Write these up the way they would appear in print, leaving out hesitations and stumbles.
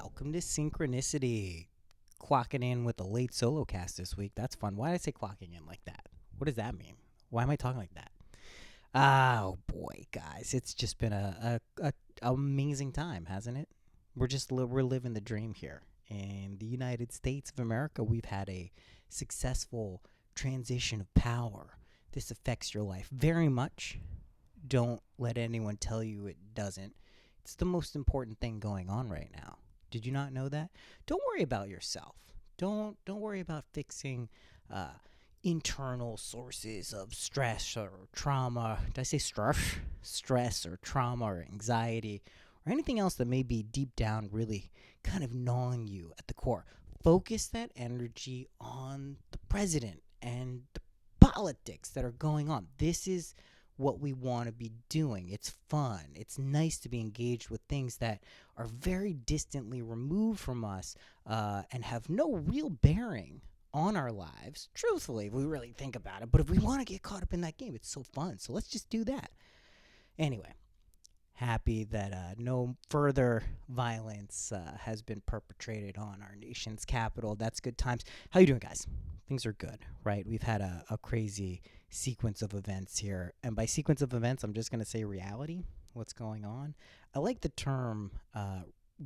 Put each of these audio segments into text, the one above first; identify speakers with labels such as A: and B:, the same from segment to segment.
A: Welcome to Synchronicity. Clocking in with a late solo cast this week. That's fun. Why did I say clocking in like that? What does that mean? Why am I talking like that? Oh boy, guys, it's just been a amazing time, hasn't it? We're living the dream here in the United States of America. We've had a successful transition of power. This affects your life very much. Don't let anyone tell you it doesn't. It's the most important thing going on right now. Did you not know that? Don't worry about yourself. Don't worry about fixing uh, internal sources of stress or trauma. Did I say stress? Stress or trauma or anxiety or anything else that may be deep down really kind of gnawing you at the core. Focus that energy on the president and the politics that are going on. This is what we want to be doing. It's fun. It's nice to be engaged with things that are very distantly removed from us and have no real bearing on our lives. Truthfully, if we really think about it. But if we want to get caught up in that game, it's so fun. So let's just do that. Anyway, happy that no further violence has been perpetrated on our nation's capital. That's good times. How you doing, guys? Things are good, right? We've had a crazy sequence of events here. And by sequence of events, I'm just going to say reality, what's going on. I like the term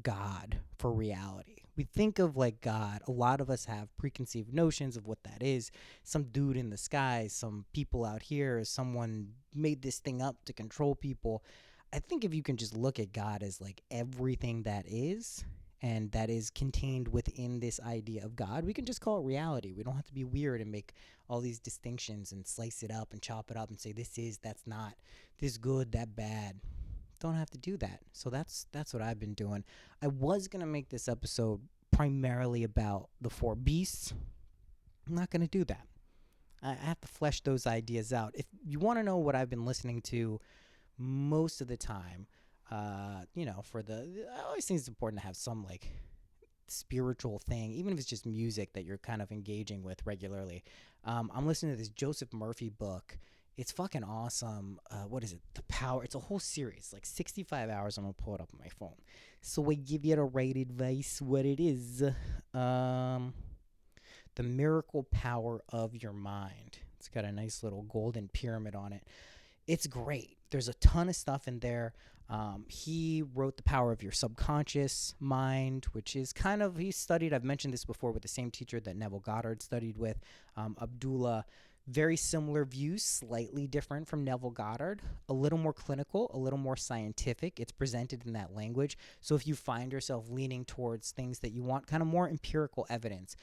A: God for reality. We think of like God. A lot of us have preconceived notions of what that is. Some dude in the sky, some people out here, someone made this thing up to control people. I think if you can just look at God as like everything that is and that is contained within this idea of God, we can just call it reality. We don't have to be weird and make all these distinctions and slice it up and chop it up and say this is, that's not, this good, that bad. Don't have to do that. So that's what I've been doing. I was going to make this episode primarily about the four beasts. I'm not going to do that. I have to flesh those ideas out. If you want to know what I've been listening to most of the time, I always think it's important to have some like spiritual thing, even if it's just music that you're kind of engaging with regularly. I'm listening to this Joseph Murphy book. It's fucking awesome. What is it? The Power. It's a whole series, like 65 hours. I'm going to pull it up on my phone. So I give you the right advice, what it is. The Miracle Power of Your Mind. It's got a nice little golden pyramid on it. It's great. There's a ton of stuff in there. He wrote The Power of Your Subconscious Mind, which is kind of, he studied, I've mentioned this before, with the same teacher that Neville Goddard studied with, Abdullah. Very similar views, slightly different from Neville Goddard, a little more clinical, a little more scientific. It's presented in that language. So if you find yourself leaning towards things that you want, kind of more empirical evidence,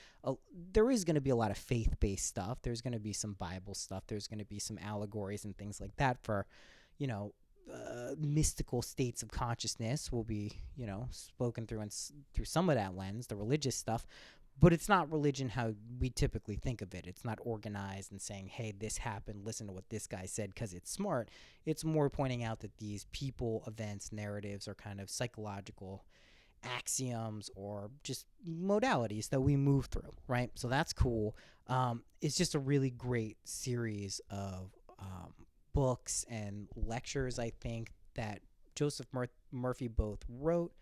A: there is going to be a lot of faith-based stuff. There's going to be some Bible stuff. There's going to be some allegories and things like that for, mystical states of consciousness will be, spoken through through some of that lens, the religious stuff. But it's not religion how we typically think of it. It's not organized and saying, hey, this happened, listen to what this guy said because it's smart. It's more pointing out that these people, events, narratives are kind of psychological axioms or just modalities that we move through, right? So that's cool. It's just a really great series of books and lectures, I think, that Joseph Murphy both wrote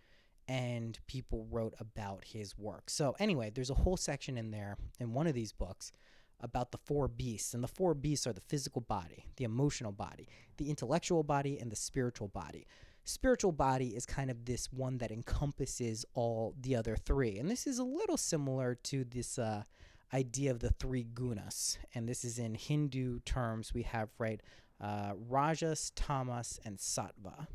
A: and people wrote about his work. So anyway, there's a whole section in there in one of these books about the four beasts. And the four beasts are the physical body, the emotional body, the intellectual body, and the spiritual body. Spiritual body is kind of this one that encompasses all the other three. And this is a little similar to this idea of the three gunas. And this is in Hindu terms. We have, right, Rajas, Tamas, and Sattva,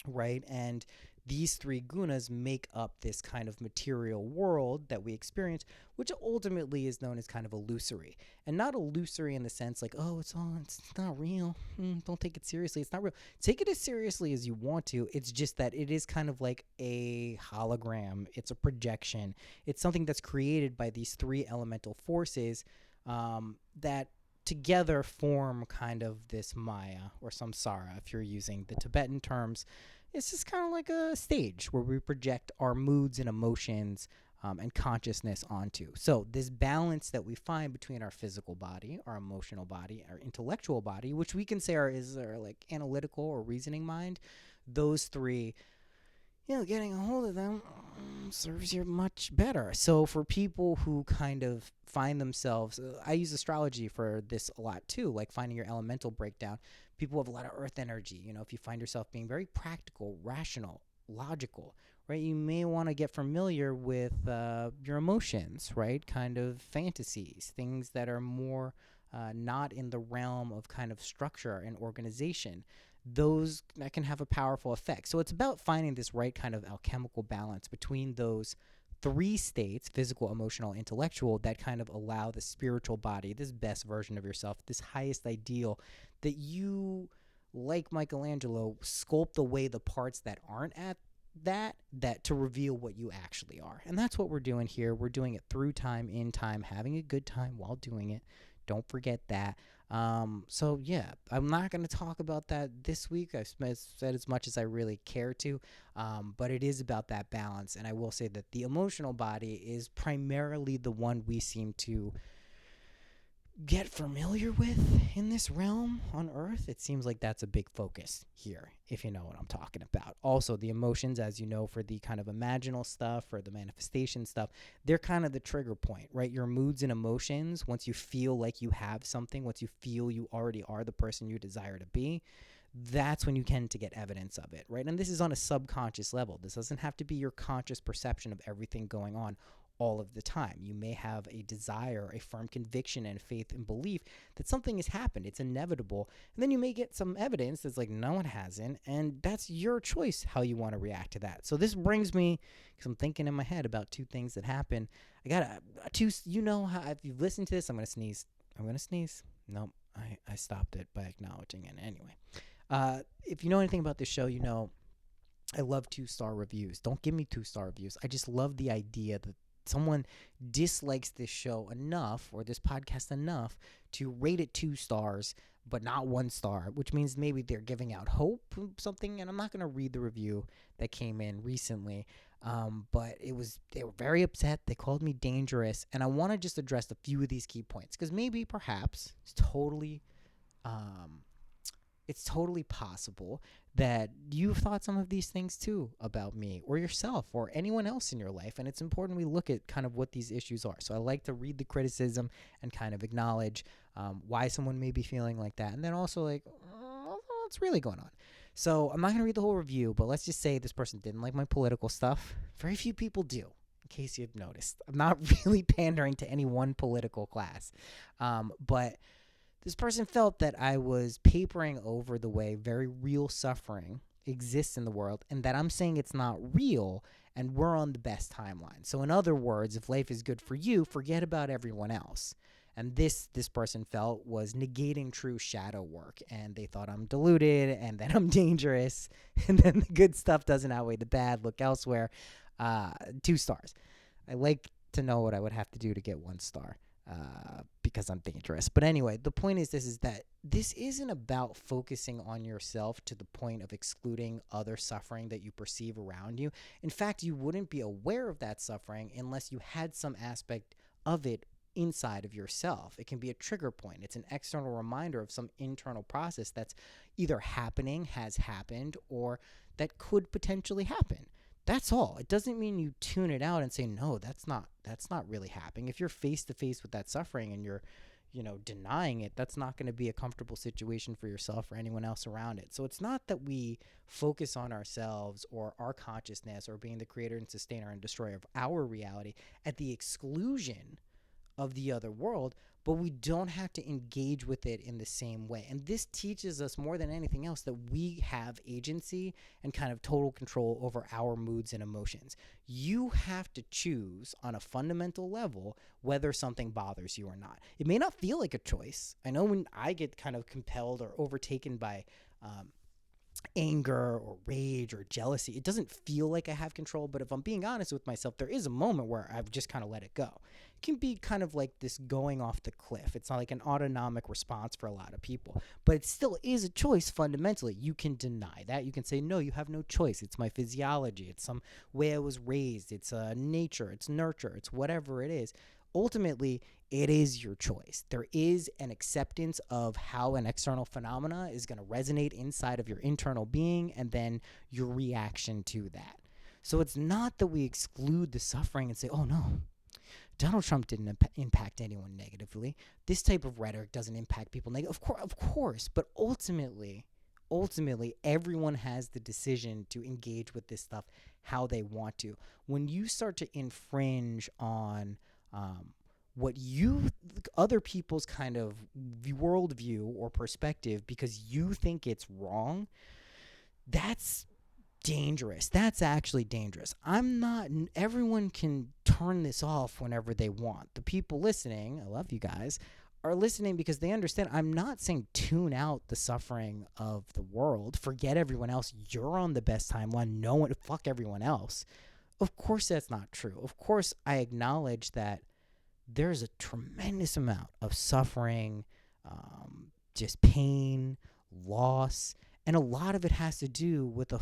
A: right? And these three gunas make up this kind of material world that we experience, which ultimately is known as kind of illusory. And not illusory in the sense like, oh, it's not real. Don't take it seriously. It's not real. Take it as seriously as you want to. It's just that it is kind of like a hologram. It's a projection. It's something that's created by these three elemental forces that together form kind of this Maya or samsara, if you're using the Tibetan terms. It's just kind of like a stage where we project our moods and emotions and consciousness onto. So this balance that we find between our physical body, our emotional body, our intellectual body, which we can say is our like analytical or reasoning mind, those three getting a hold of them serves you much better. So for people who kind of find themselves, I use astrology for this a lot too, like finding your elemental breakdown. People have a lot of earth energy. If you find yourself being very practical, rational, logical, right, you may want to get familiar with your emotions, right? Kind of fantasies, things that are more not in the realm of kind of structure and organization. Those that can have a powerful effect. So it's about finding this right kind of alchemical balance between those three states: physical, emotional, intellectual, that kind of allow the spiritual body, this best version of yourself, this highest ideal, that you, like Michelangelo, sculpt away the parts that aren't at that to reveal what you actually are. And that's what we're doing here. We're doing it through time, in time, having a good time while doing it. Don't forget that. So yeah, I'm not going to talk about that this week. I've said as much as I really care to, but it is about that balance. And I will say that the emotional body is primarily the one we seem to get familiar with in this realm on Earth. It seems like that's a big focus here, if you know what I'm talking about. Also, the emotions, as you know, for the kind of imaginal stuff or the manifestation stuff, they're kind of the trigger point, right? Your moods and emotions, once you feel like you have something, once you feel you already are the person you desire to be, that's when you tend to get evidence of it, right? And this is on a subconscious level. This doesn't have to be your conscious perception of everything going on all of the time. You may have a desire, a firm conviction and faith and belief that something has happened. It's inevitable. And then you may get some evidence that's like, no, it hasn't. And that's your choice how you want to react to that. So this brings me, because I'm thinking in my head about two things that happen. I got two, how, if you've listened to this, I'm going to sneeze. Nope. I stopped it by acknowledging it. Anyway, if you know anything about this show, I love 2-star reviews. Don't give me 2-star reviews. I just love the idea that someone dislikes this show enough or this podcast enough to rate it 2 stars but not 1 star, which means maybe they're giving out hope or something. And I'm not going to read the review that came in recently, but they were very upset. They called me dangerous, and I want to just address a few of these key points because maybe perhaps um, it's totally possible that you've thought some of these things too about me or yourself or anyone else in your life. And it's important we look at kind of what these issues are. So I like to read the criticism and kind of acknowledge why someone may be feeling like that. And then also like, what's really going on? So I'm not going to read the whole review, but let's just say this person didn't like my political stuff. Very few people do, in case you've noticed. I'm not really pandering to any one political class. But this person felt that I was papering over the way very real suffering exists in the world and that I'm saying it's not real and we're on the best timeline. So in other words, if life is good for you, forget about everyone else. And this person felt was negating true shadow work, and they thought I'm deluded and that I'm dangerous and then the good stuff doesn't outweigh the bad. Look elsewhere. 2 stars. I like to know what I would have to do to get 1 star. Because I'm dangerous. But anyway, the point is that this isn't about focusing on yourself to the point of excluding other suffering that you perceive around you. In fact, you wouldn't be aware of that suffering unless you had some aspect of it inside of yourself. It can be a trigger point. It's an external reminder of some internal process that's either happening, has happened, or that could potentially happen. That's all. It doesn't mean you tune it out and say, no, that's not really happening. If you're face to face with that suffering and you're, denying it, that's not going to be a comfortable situation for yourself or anyone else around it. So it's not that we focus on ourselves or our consciousness or being the creator and sustainer and destroyer of our reality at the exclusion of the other world, but we don't have to engage with it in the same way. And this teaches us more than anything else that we have agency and kind of total control over our moods and emotions. You have to choose on a fundamental level whether something bothers you or not. It may not feel like a choice. I know when I get kind of compelled or overtaken by anger or rage or jealousy, it doesn't feel like I have control. But if I'm being honest with myself, there is a moment where I've just kind of let it go. It can be kind of like this going off the cliff. It's not like an autonomic response for a lot of people, but it still is a choice fundamentally. You can deny that. You can say, no, you have no choice. It's my physiology. It's some way I was raised. It's nature. It's nurture. It's whatever it is. Ultimately, it is your choice. There is an acceptance of how an external phenomena is going to resonate inside of your internal being and then your reaction to that. So it's not that we exclude the suffering and say, oh no, Donald Trump didn't impact anyone negatively. This type of rhetoric doesn't impact people negatively. Of course, but ultimately, everyone has the decision to engage with this stuff how they want to. When you start to infringe on what other people's kind of worldview or perspective because you think it's wrong, that's dangerous. That's actually dangerous. Everyone can turn this off whenever they want. The people listening, I love you guys, are listening because they understand. I'm not saying tune out the suffering of the world, forget everyone else. You're on the best timeline. No one, fuck everyone else. Of course, that's not true. Of course, I acknowledge that there's a tremendous amount of suffering, just pain, loss, and a lot of it has to do with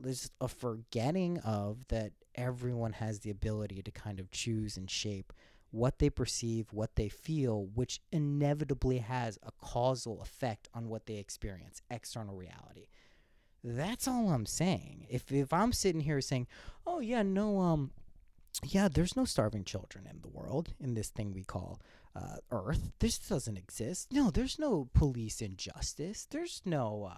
A: there's a forgetting of that everyone has the ability to kind of choose and shape what they perceive, what they feel, which inevitably has a causal effect on what they experience, external reality. That's all I'm saying. If I'm sitting here saying, "Oh yeah, no, yeah, there's no starving children in the world, in this thing we call Earth. This doesn't exist. No, there's no police injustice. There's no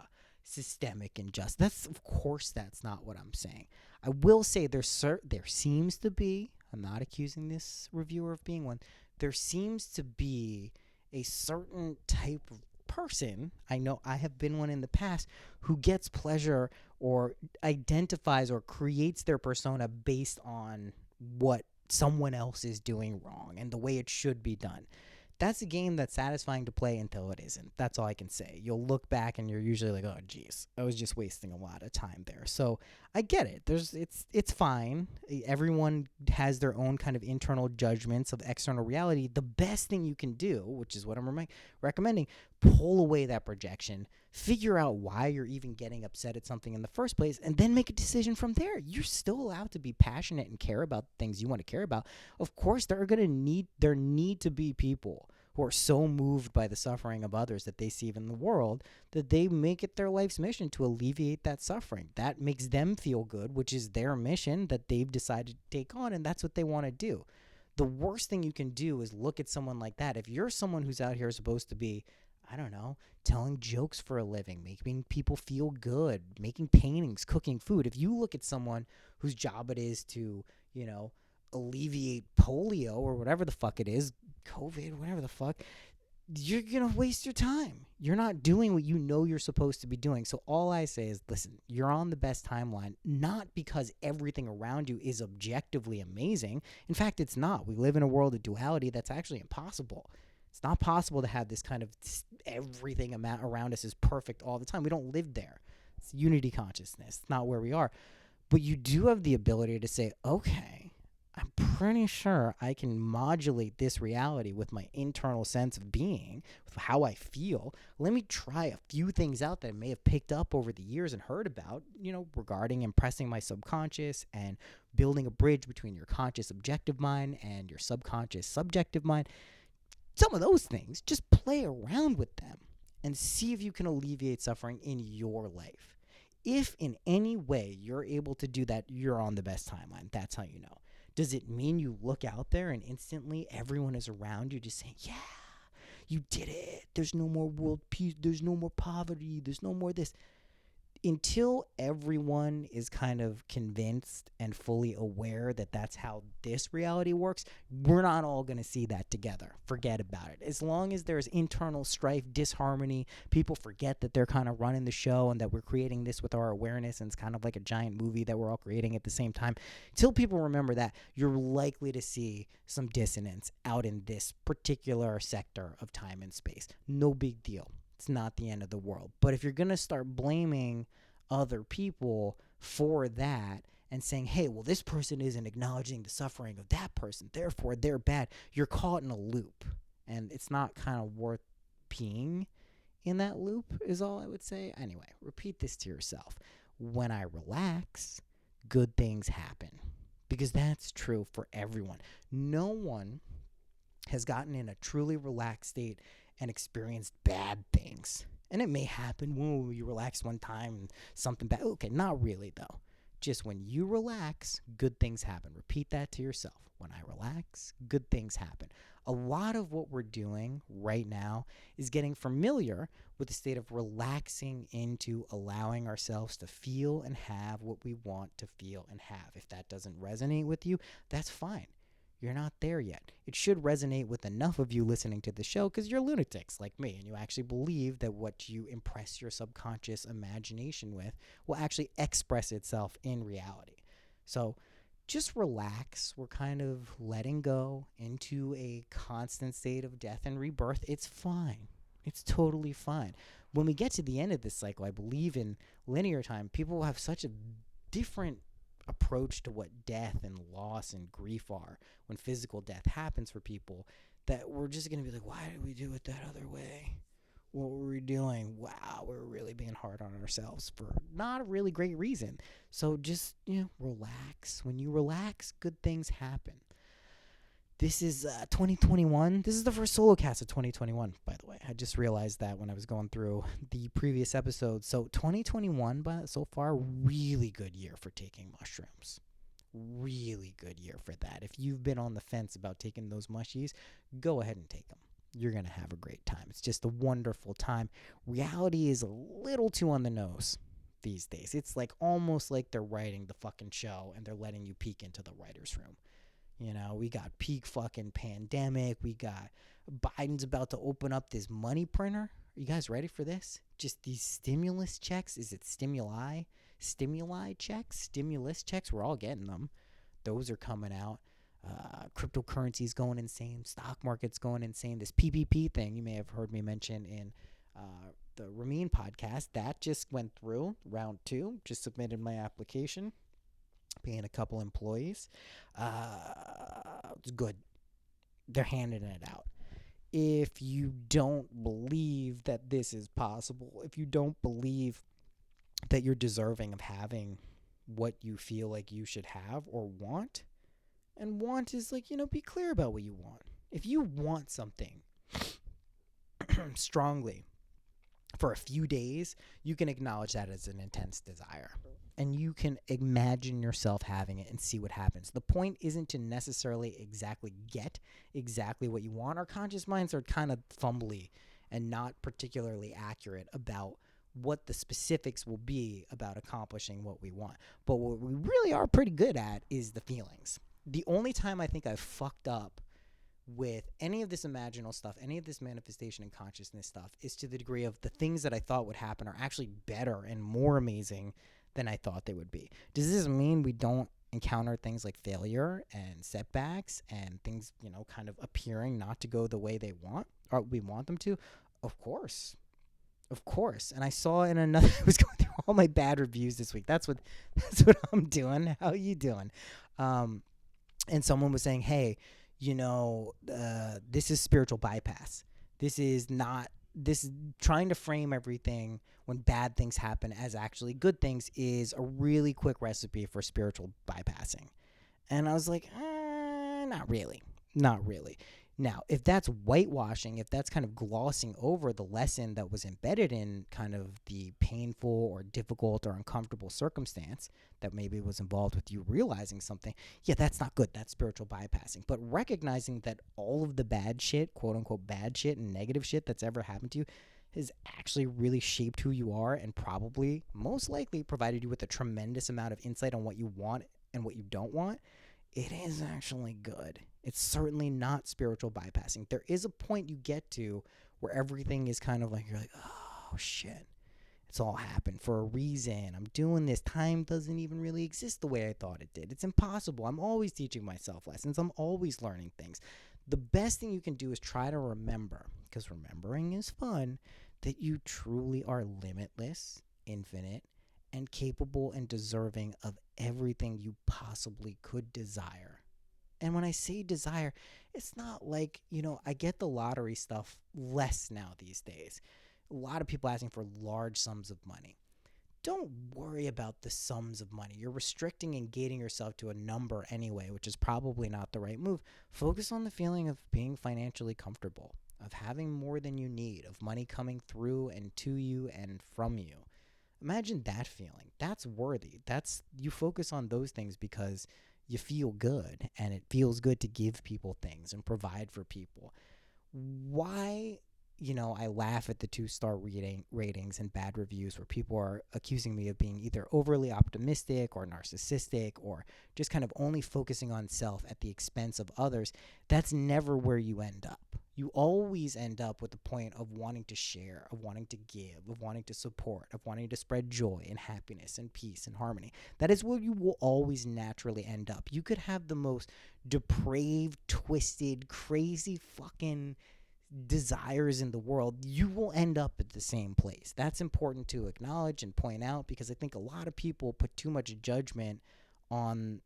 A: systemic injustice. Of course, that's not what I'm saying. I will say there seems to be. I'm not accusing this reviewer of being one. There seems to be a certain type of person. I know I have been one in the past who gets pleasure or identifies or creates their persona based on what someone else is doing wrong and the way it should be done. That's a game that's satisfying to play until it isn't. That's all I can say. You'll look back and you're usually like, oh geez, I was just wasting a lot of time there. So I get it. It's fine. Everyone has their own kind of internal judgments of external reality. The best thing you can do, which is what I'm recommending, pull away that projection, figure out why you're even getting upset at something in the first place, and then make a decision from there. You're still allowed to be passionate and care about things you want to care about. Of course, there need to be people who are so moved by the suffering of others that they see in the world that they make it their life's mission to alleviate that suffering. That makes them feel good, which is their mission that they've decided to take on, and that's what they want to do. The worst thing you can do is look at someone like that. If you're someone who's out here supposed to be, I don't know, telling jokes for a living, making people feel good, making paintings, cooking food. If you look at someone whose job it is to, alleviate polio or whatever the fuck it is, COVID, whatever the fuck, you're going to waste your time. You're not doing what you know you're supposed to be doing. So all I say is, listen, you're on the best timeline, not because everything around you is objectively amazing. In fact, it's not. We live in a world of duality that's actually impossible. It's not possible to have this kind of everything around us is perfect all the time. We don't live there. It's unity consciousness. It's not where we are. But you do have the ability to say, okay, I'm pretty sure I can modulate this reality with my internal sense of being, with how I feel. Let me try a few things out that I may have picked up over the years and heard about, regarding impressing my subconscious and building a bridge between your conscious objective mind and your subconscious subjective mind. Some of those things, just play around with them and see if you can alleviate suffering in your life. If in any way you're able to do that, you're on the best timeline. That's how you know. Does it mean you look out there and instantly everyone is around you just saying, yeah, you did it. There's no more world peace. There's no more poverty. There's no more this. Until everyone is kind of convinced and fully aware that that's how this reality works, we're not all going to see that together. Forget about it. As long as there's internal strife, disharmony, people forget that they're kind of running the show and that we're creating this with our awareness, and it's kind of like a giant movie that we're all creating at the same time. Until people remember that, you're likely to see some dissonance out in this particular sector of time and space. No big deal. It's not the end of the world. But if you're going to start blaming other people for that and saying, hey, well, this person isn't acknowledging the suffering of that person, therefore they're bad, you're caught in a loop. And it's not kind of worth being in that loop, is all I would say. Anyway, repeat this to yourself. When I relax, good things happen. Because that's true for everyone. No one has gotten in a truly relaxed state and experienced bad things. And it may happen, whoa, you relax one time and something bad. Okay, not really though. Just when you relax, good things happen. Repeat that to yourself. When I relax, good things happen. A lot of what we're doing right now is getting familiar with the state of relaxing into allowing ourselves to feel and have what we want to feel and have. If that doesn't resonate with you, that's fine. You're not there yet. It should resonate with enough of you listening to the show because you're lunatics like me and you actually believe that what you impress your subconscious imagination with will actually express itself in reality. So just relax. We're kind of letting go into a constant state of death and rebirth. It's fine. It's totally fine. When we get to the end of this cycle, I believe in linear time, people will have such a different approach to what death and loss and grief are when physical death happens for people that we're just going to be like, why did we do it that other way? What were we doing? Wow, we're really being hard on ourselves for not a really great reason. So just, relax. When you relax, good things happen. This is 2021. This is the first solo cast of 2021, by the way. I just realized that when I was going through the previous episodes. So 2021, but so far, really good year for taking mushrooms. Really good year for that. If you've been on the fence about taking those mushies, go ahead and take them. You're going to have a great time. It's just a wonderful time. Reality is a little too on the nose these days. It's like almost like they're writing the fucking show and they're letting you peek into the writer's room. We got peak fucking pandemic. We got Biden's about to open up this money printer. Are you guys ready for this? Just these stimulus checks. Is it stimuli? Stimuli checks? Stimulus checks? We're all getting them. Those are coming out. Cryptocurrency's going insane. Stock market's going insane. This PPP thing you may have heard me mention in the Ramin podcast, that just went through round 2. Just submitted my application. Paying a couple employees. It's good. They're handing it out. If you don't believe that this is possible, if you don't believe that you're deserving of having what you feel like you should have or want, and want is like, be clear about what you want. If you want something strongly for a few days, you can acknowledge that as an intense desire. And you can imagine yourself having it and see what happens. The point isn't to necessarily exactly get exactly what you want. Our conscious minds are kind of fumbly and not particularly accurate about what the specifics will be about accomplishing what we want. But what we really are pretty good at is the feelings. The only time I think I've fucked up with any of this imaginal stuff, any of this manifestation and consciousness stuff, is to the degree of the things that I thought would happen are actually better and more amazing than I thought they would be. Does this mean we don't encounter things like failure and setbacks and things, kind of appearing not to go the way they want or we want them to? Of course. And I saw in another, I was going through all my bad reviews this week. That's what I'm doing. How you doing? And someone was saying, hey, this is spiritual bypass. This is trying to frame everything when bad things happen as actually good things is a really quick recipe for spiritual bypassing. And I was like, not really. Now, if that's whitewashing, if that's kind of glossing over the lesson that was embedded in kind of the painful or difficult or uncomfortable circumstance that maybe was involved with you realizing something, yeah, that's not good. That's spiritual bypassing. But recognizing that all of the bad shit, quote unquote bad shit and negative shit that's ever happened to you has actually really shaped who you are and probably, most likely, provided you with a tremendous amount of insight on what you want and what you don't want, it is actually good. It's certainly not spiritual bypassing. There is a point you get to where everything is kind of like, you're like, oh, shit. It's all happened for a reason. I'm doing this. Time doesn't even really exist the way I thought it did. It's impossible. I'm always teaching myself lessons. I'm always learning things. The best thing you can do is try to remember, because remembering is fun, that you truly are limitless, infinite, and capable and deserving of everything you possibly could desire. And when I say desire, it's not like, I get the lottery stuff less now these days. A lot of people asking for large sums of money. Don't worry about the sums of money. You're restricting and gating yourself to a number anyway, which is probably not the right move. Focus on the feeling of being financially comfortable, of having more than you need, of money coming through and to you and from you. Imagine that feeling. That's worthy. That's you focus on those things because you feel good and it feels good to give people things and provide for people. Why, I laugh at the 2-star ratings and bad reviews where people are accusing me of being either overly optimistic or narcissistic or just kind of only focusing on self at the expense of others. That's never where you end up. You always end up with the point of wanting to share, of wanting to give, of wanting to support, of wanting to spread joy and happiness and peace and harmony. That is where you will always naturally end up. You could have the most depraved, twisted, crazy fucking desires in the world, you will end up at the same place. That's important to acknowledge and point out because I think a lot of people put too much judgment on,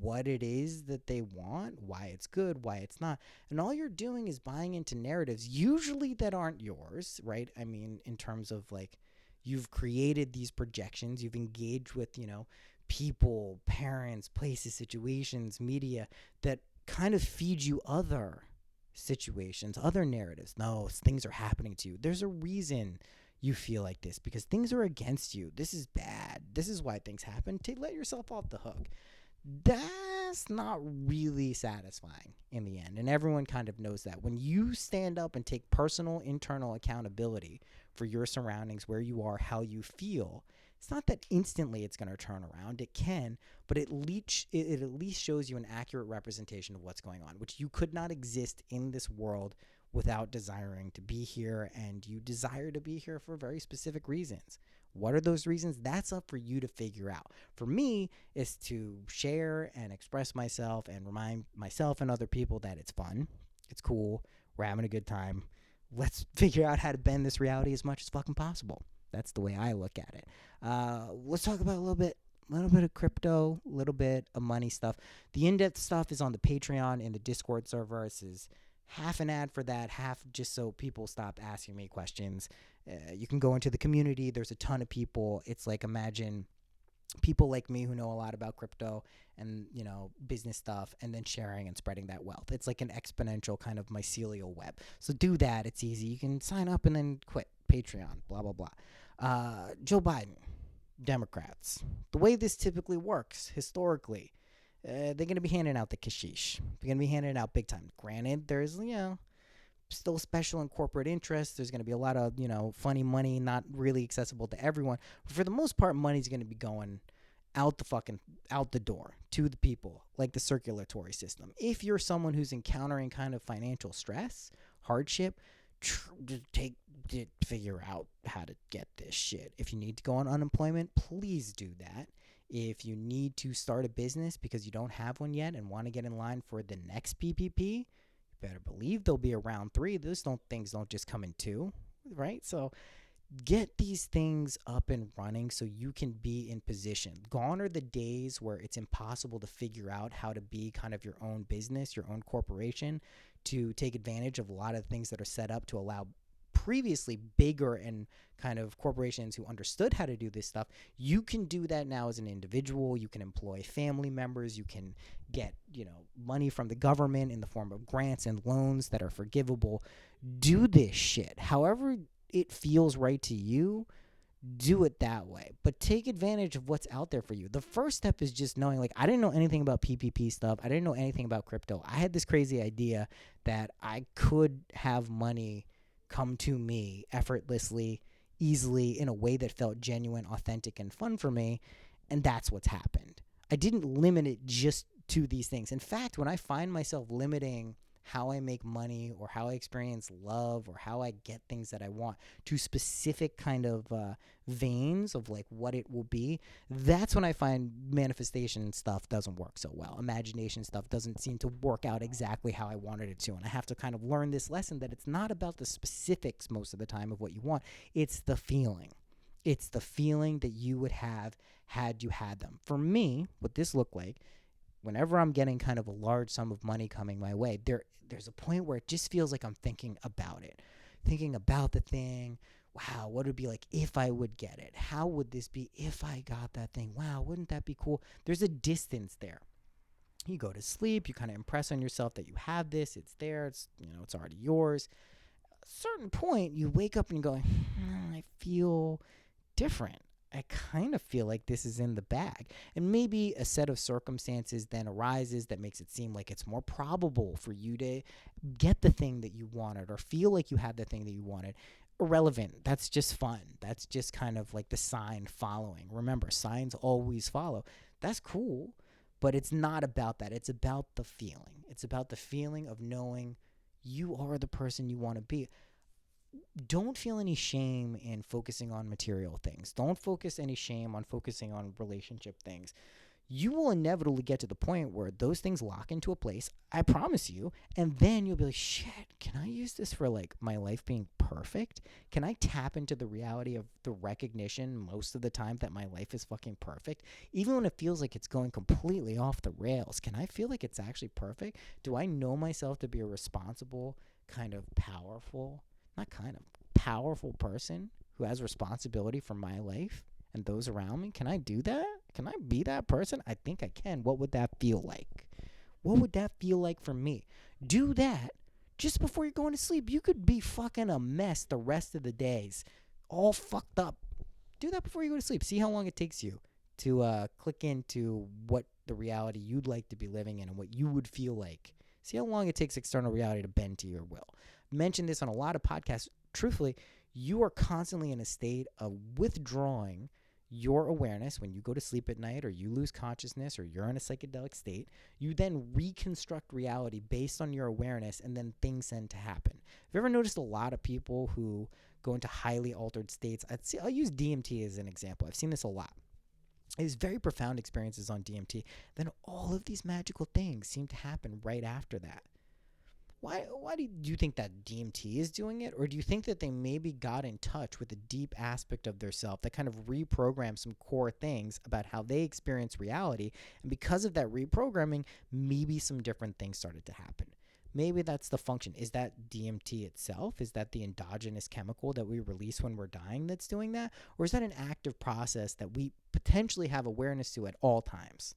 A: what it is that they want, why it's good, why it's not. And all you're doing is buying into narratives, usually that aren't yours, right? I mean, in terms of like, you've created these projections, you've engaged with, people, parents, places, situations, media that kind of feed you other situations, other narratives. No, things are happening to you. There's a reason you feel like this because things are against you. This is bad. This is why things happen. To let yourself off the hook. That's not really satisfying in the end. And everyone kind of knows that. When you stand up and take personal internal accountability for your surroundings, where you are, how you feel, it's not that instantly it's going to turn around. It can, but it at least shows you an accurate representation of what's going on, which you could not exist in this world without desiring to be here, and you desire to be here for very specific reasons. What are those reasons? That's up for you to figure out. For me, is to share and express myself and remind myself and other people that it's fun, it's cool, we're having a good time. Let's figure out how to bend this reality as much as fucking possible. That's the way I look at it. Let's talk about a little bit of crypto, a little bit of money stuff. The in-depth stuff is on the Patreon and the Discord server. This is half an ad for that, half just so people stop asking me questions. You can go into the community. There's a ton of people. It's like, imagine people like me who know a lot about crypto and, business stuff, and then sharing and spreading that wealth. It's like an exponential kind of mycelial web. So do that. It's easy. You can sign up and then quit. Patreon, blah, blah, blah. Joe Biden, Democrats. The way this typically works historically, they're going to be handing out the kashish. They're going to be handing it out big time. Granted, there's, still special and corporate interests. There's going to be a lot of, funny money, not really accessible to everyone. But for the most part, money's going to be going out the door to the people, like the circulatory system. If you're someone who's encountering kind of financial stress, hardship, figure out how to get this shit. If you need to go on unemployment, please do that. If you need to start a business because you don't have one yet and want to get in line for the next PPP, you better believe there'll be a round 3. Things don't just come in 2, right? So get these things up and running so you can be in position. Gone are the days where it's impossible to figure out how to be kind of your own business, your own corporation, to take advantage of a lot of things that are set up to allow previously bigger and kind of corporations who understood how to do this stuff. You can do that now as an individual. You can employ family members. You can get, money from the government in the form of grants and loans that are forgivable. Do this shit. However it feels right to you, do it that way. But take advantage of what's out there for you. The first step is just knowing, like, I didn't know anything about PPP stuff. I didn't know anything about crypto. I had this crazy idea that I could have money come to me effortlessly, easily, in a way that felt genuine, authentic, and fun for me. And that's what's happened. I didn't limit it just to these things. In fact, when I find myself limiting how I make money or how I experience love or how I get things that I want to specific kind of veins of like what it will be, that's when I find manifestation stuff doesn't work so well. Imagination stuff doesn't seem to work out exactly how I wanted it to. And I have to kind of learn this lesson that it's not about the specifics most of the time of what you want. It's the feeling. It's the feeling that you would have had you had them. For me, what this looked like, whenever I'm getting kind of a large sum of money coming my way, there's a point where it just feels like I'm thinking about it, thinking about the thing. Wow, what would it be like if I would get it? How would this be if I got that thing? Wow, wouldn't that be cool? There's a distance there. You go to sleep, you kind of impress on yourself that you have this, it's there, it's already yours. At a certain point, you wake up and you go, I feel different. I kind of feel like this is in the bag. And maybe a set of circumstances then arises that makes it seem like it's more probable for you to get the thing that you wanted or feel like you had the thing that you wanted. Irrelevant. That's just fun. That's just kind of like the sign following. Remember, signs always follow. That's cool, but it's not about that. It's about the feeling. It's about the feeling of knowing you are the person you want to be. Don't feel any shame in focusing on material things. Don't focus any shame on focusing on relationship things. You will inevitably get to the point where those things lock into a place, I promise you, and then you'll be like, shit, can I use this for like my life being perfect? Can I tap into the reality of the recognition most of the time that my life is fucking perfect? Even when it feels like it's going completely off the rails, can I feel like it's actually perfect? Do I know myself to be a responsible, kind of powerful, not kind of, powerful person who has responsibility for my life and those around me? Can I do that? Can I be that person? I think I can. What would that feel like? What would that feel like for me? Do that just before you're going to sleep. You could be fucking a mess the rest of the days, all fucked up. Do that before you go to sleep. See how long it takes you to click into what the reality you'd like to be living in and what you would feel like. See how long it takes external reality to bend to your will. Mentioned this on a lot of podcasts. Truthfully, you are constantly in a state of withdrawing your awareness when you go to sleep at night or you lose consciousness or you're in a psychedelic state. You then reconstruct reality based on your awareness, and then things tend to happen. Have you ever noticed a lot of people who go into highly altered states? I'll use DMT as an example. I've seen this a lot. These very profound experiences on DMT. Then all of these magical things seem to happen right after that. Why do you think that DMT is doing it? Or do you think that they maybe got in touch with a deep aspect of their self that kind of reprogrammed some core things about how they experience reality? And because of that reprogramming, maybe some different things started to happen. Maybe that's the function. Is that DMT itself? Is that the endogenous chemical that we release when we're dying that's doing that? Or is that an active process that we potentially have awareness to at all times?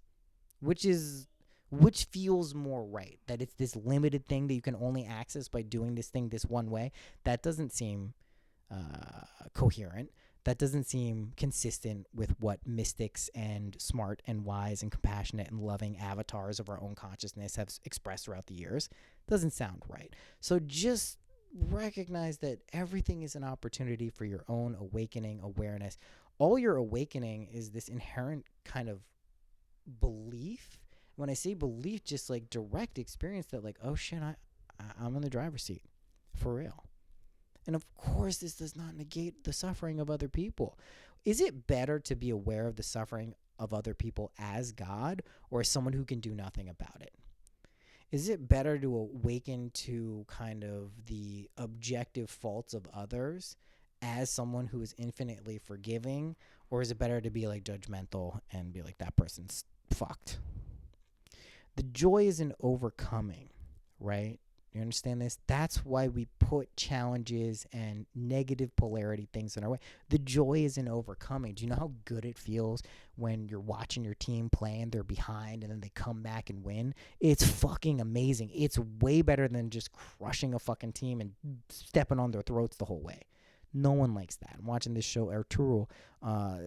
A: Which feels more right? That it's this limited thing that you can only access by doing this thing this one way? That doesn't seem coherent. That doesn't seem consistent with what mystics and smart and wise and compassionate and loving avatars of our own consciousness have expressed throughout the years. Doesn't sound right. So just recognize that everything is an opportunity for your own awakening, awareness. All you're awakening is this inherent kind of belief. When I say belief, just like direct experience that like, oh shit, I'm in the driver's seat for real. And of course, this does not negate the suffering of other people. Is it better to be aware of the suffering of other people as God or as someone who can do nothing about it? Is it better to awaken to kind of the objective faults of others as someone who is infinitely forgiving? Or is it better to be like judgmental and be like, that person's fucked? The joy is in overcoming, right? You understand this? That's why we put challenges and negative polarity things in our way. The joy is in overcoming. Do you know how good it feels when you're watching your team play and they're behind and then they come back and win? It's fucking amazing. It's way better than just crushing a fucking team and stepping on their throats the whole way. No one likes that. I'm watching this show, Ertuğrul,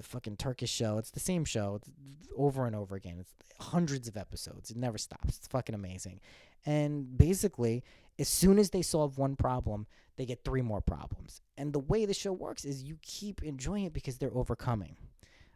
A: fucking Turkish show. It's the same show. It's over and over again. It's hundreds of episodes. It never stops. It's fucking amazing. And basically, as soon as they solve one problem, they get 3 more problems. And the way the show works is you keep enjoying it because they're overcoming.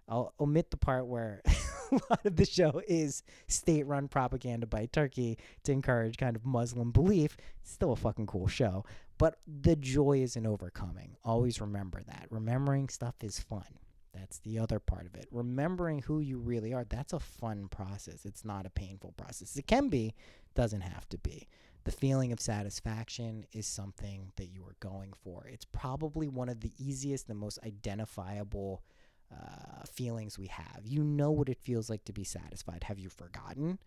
A: I'll omit the part where a lot of the show is state-run propaganda by Turkey to encourage kind of Muslim belief. It's still a fucking cool show. But the joy is in overcoming. Always remember that. Remembering stuff is fun. That's the other part of it. Remembering who you really are, that's a fun process. It's not a painful process. It can be, doesn't have to be. The feeling of satisfaction is something that you are going for. It's probably one of the easiest and most identifiable feelings we have. You know what it feels like to be satisfied. Have you forgotten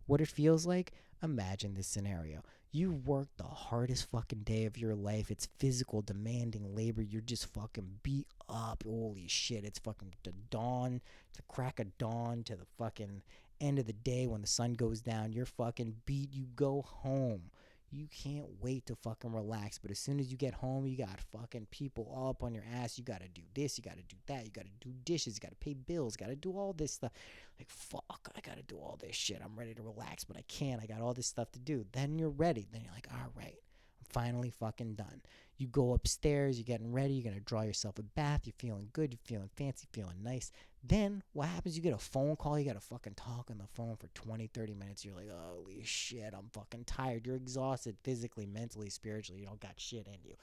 A: what it feels like? Imagine this scenario. You worked the hardest fucking day of your life. It's physical, demanding labor. You're just fucking beat up. Holy shit. It's fucking the dawn, to crack of dawn, to the fucking end of the day when the sun goes down. You're fucking beat. You go home. You can't wait to fucking relax. But as soon as you get home, you got fucking people all up on your ass. You gotta do this, you gotta do that, you gotta do dishes, you gotta pay bills, gotta do all this stuff. Like, fuck, I gotta do all this shit. I'm ready to relax, but I can't. I got all this stuff to do. Then you're ready. Then you're like, all right, I'm finally fucking done. You go upstairs, you're getting ready, you're gonna draw yourself a bath, you're feeling good, you're feeling fancy, feeling nice. Then what happens? You get a phone call, you gotta fucking talk on the phone for 20, 30 minutes. You're like, holy shit, I'm fucking tired. You're exhausted physically, mentally, spiritually. You don't got shit in you.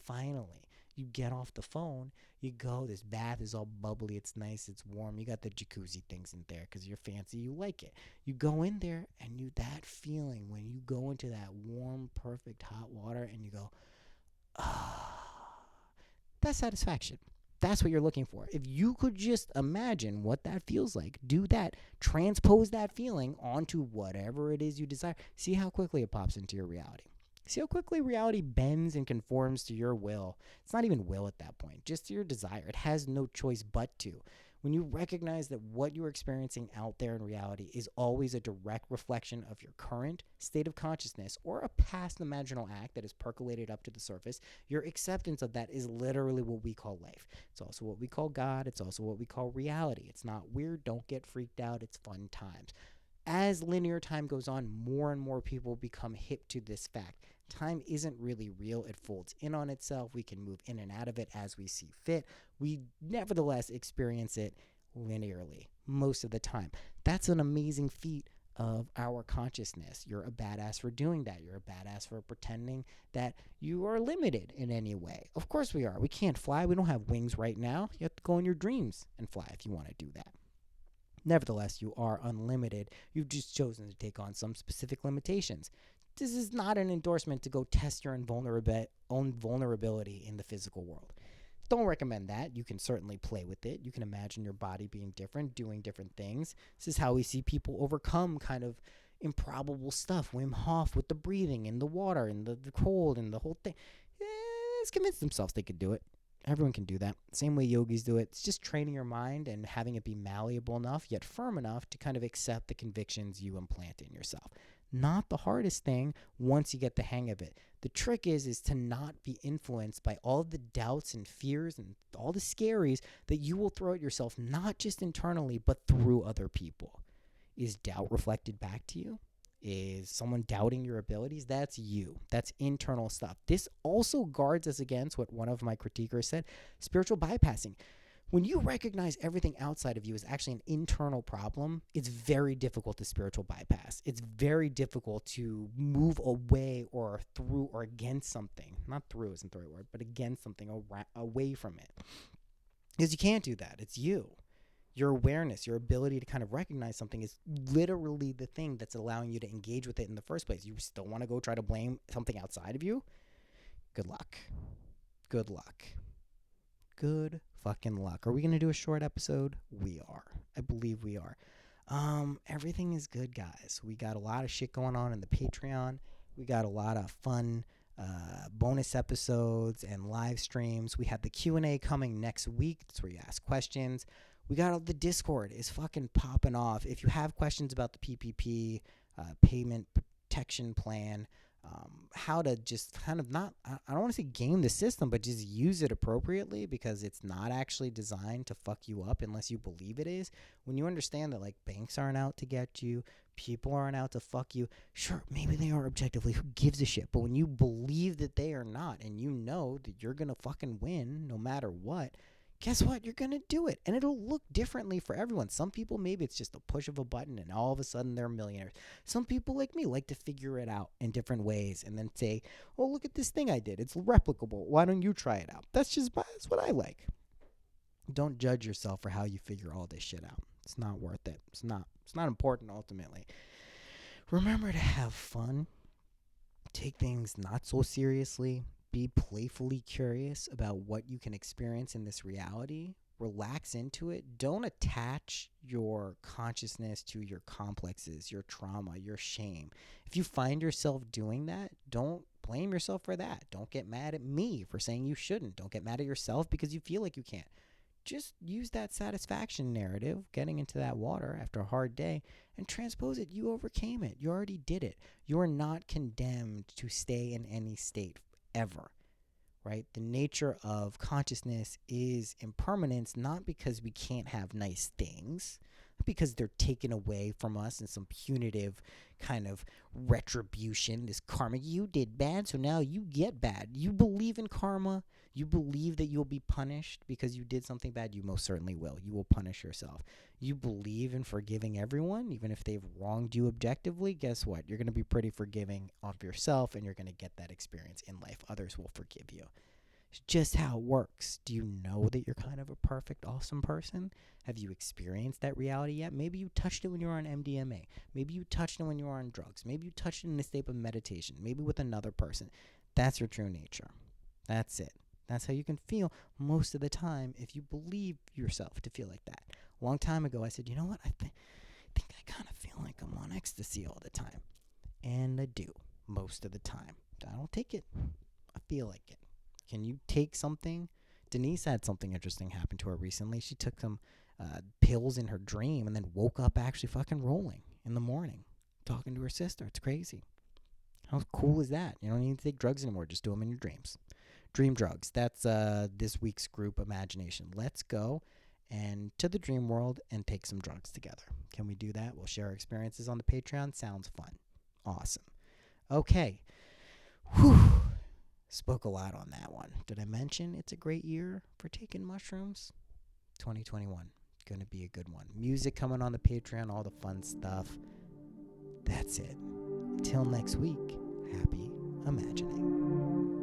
A: Finally, you get off the phone, you go, this bath is all bubbly, it's nice, it's warm. You got the jacuzzi things in there because you're fancy, you like it. You go in there, and that feeling when you go into that warm, perfect hot water and you go, that's satisfaction. That's what you're looking for. If you could just imagine what that feels like, do that, transpose that feeling onto whatever it is you desire. See how quickly it pops into your reality. See how quickly reality bends and conforms to your will. It's not even will at that point, just your desire. It has no choice but to. When you recognize that what you're experiencing out there in reality is always a direct reflection of your current state of consciousness or a past imaginal act that is percolated up to the surface, your acceptance of that is literally what we call life. It's also what we call God. It's also what we call reality. It's not weird. Don't get freaked out. It's fun times. As linear time goes on, more and more people become hip to this fact. Time isn't really real. It folds in on itself. We can move in and out of it as we see fit. We nevertheless experience it linearly most of the time. That's an amazing feat of our consciousness. You're a badass for doing that. You're a badass for pretending that you are limited in any way. Of course we are. We can't fly. We don't have wings right now. You have to go in your dreams and fly if you want to do that. Nevertheless, you are unlimited. You've just chosen to take on some specific limitations. This is not an endorsement to go test your own vulnerability in the physical world. Don't recommend that. You can certainly play with it. You can imagine your body being different, doing different things. This is how we see people overcome kind of improbable stuff. Wim Hof with the breathing and the water and the cold and the whole thing. Let's convince themselves they could do it. Everyone can do that. Same way yogis do it. It's just training your mind and having it be malleable enough, yet firm enough to kind of accept the convictions you implant in yourself. Not the hardest thing once you get the hang of it. The trick is to not be influenced by all the doubts and fears and all the scaries that you will throw at yourself, not just internally, but through other people. Is doubt reflected back to you? Is someone doubting your abilities? That's you. That's internal stuff. This also guards us against what one of my critiquers said, spiritual bypassing. When you recognize everything outside of you is actually an internal problem, it's very difficult to spiritual bypass. It's very difficult to move away or through or against something. Not through isn't the right word, but against something, away from it. Because you can't do that. It's you. Your awareness, your ability to kind of recognize something is literally the thing that's allowing you to engage with it in the first place. You still want to go try to blame something outside of you? Good luck. Good luck. Good fucking luck. Are we going to do a short episode? We are. I believe we are. Everything is good, guys. We got a lot of shit going on in the Patreon. We got a lot of fun bonus episodes and live streams. We have the Q&A coming next week. That's where you ask questions. We got the Discord is fucking popping off. If you have questions about the PPP, payment protection plan, how to just kind of not, I don't want to say game the system, but just use it appropriately because it's not actually designed to fuck you up unless you believe it is. When you understand that like banks aren't out to get you, people aren't out to fuck you, sure, maybe they are objectively, who gives a shit? But when you believe that they are not and you know that you're going to fucking win no matter what, guess what? You're going to do it. And it'll look differently for everyone. Some people, maybe it's just a push of a button and all of a sudden they're millionaires. Some people like me like to figure it out in different ways and then say, oh, look at this thing I did. It's replicable. Why don't you try it out? That's what I like. Don't judge yourself for how you figure all this shit out. It's not worth it. It's not important ultimately. Remember to have fun. Take things not so seriously. Be playfully curious about what you can experience in this reality. Relax into it. Don't attach your consciousness to your complexes, your trauma, your shame. If you find yourself doing that, don't blame yourself for that. Don't get mad at me for saying you shouldn't. Don't get mad at yourself because you feel like you can't. just use that satisfaction narrative, getting into that water after a hard day, and transpose it. You overcame it. You already did it. You are not condemned to stay in any state ever. Right? The nature of consciousness is impermanence, not because we can't have nice things, because they're taken away from us in some punitive kind of retribution. This karma, you did bad, so now you get bad. You believe in karma. You believe that you'll be punished because you did something bad. You most certainly will. You will punish yourself. You believe in forgiving everyone, even if they've wronged you objectively. Guess what? You're going to be pretty forgiving of yourself, and you're going to get that experience in life. Others will forgive you. It's just how it works. Do you know that you're kind of a perfect, awesome person? Have you experienced that reality yet? Maybe you touched it when you were on MDMA. Maybe you touched it when you were on drugs. Maybe you touched it in a state of meditation. Maybe with another person. That's your true nature. That's it. That's how you can feel most of the time if you believe yourself to feel like that. A long time ago, I said, you know what? I think I kind of feel like I'm on ecstasy all the time. And I do most of the time. I don't take it. I feel like it. Can you take something? Denise had something interesting happen to her recently. She took some pills in her dream and then woke up actually fucking rolling in the morning, talking to her sister. It's crazy. How cool is that? You don't need to take drugs anymore. Just do them in your dreams. Dream drugs. That's this week's group imagination. Let's go and to the dream world and take some drugs together. Can we do that? We'll share our experiences on the Patreon. Sounds fun. Awesome. Okay. Whew. Spoke a lot on that one. Did I mention it's a great year for taking mushrooms? 2021. Going to be a good one. Music coming on the Patreon, all the fun stuff. That's it. Until next week, happy imagining.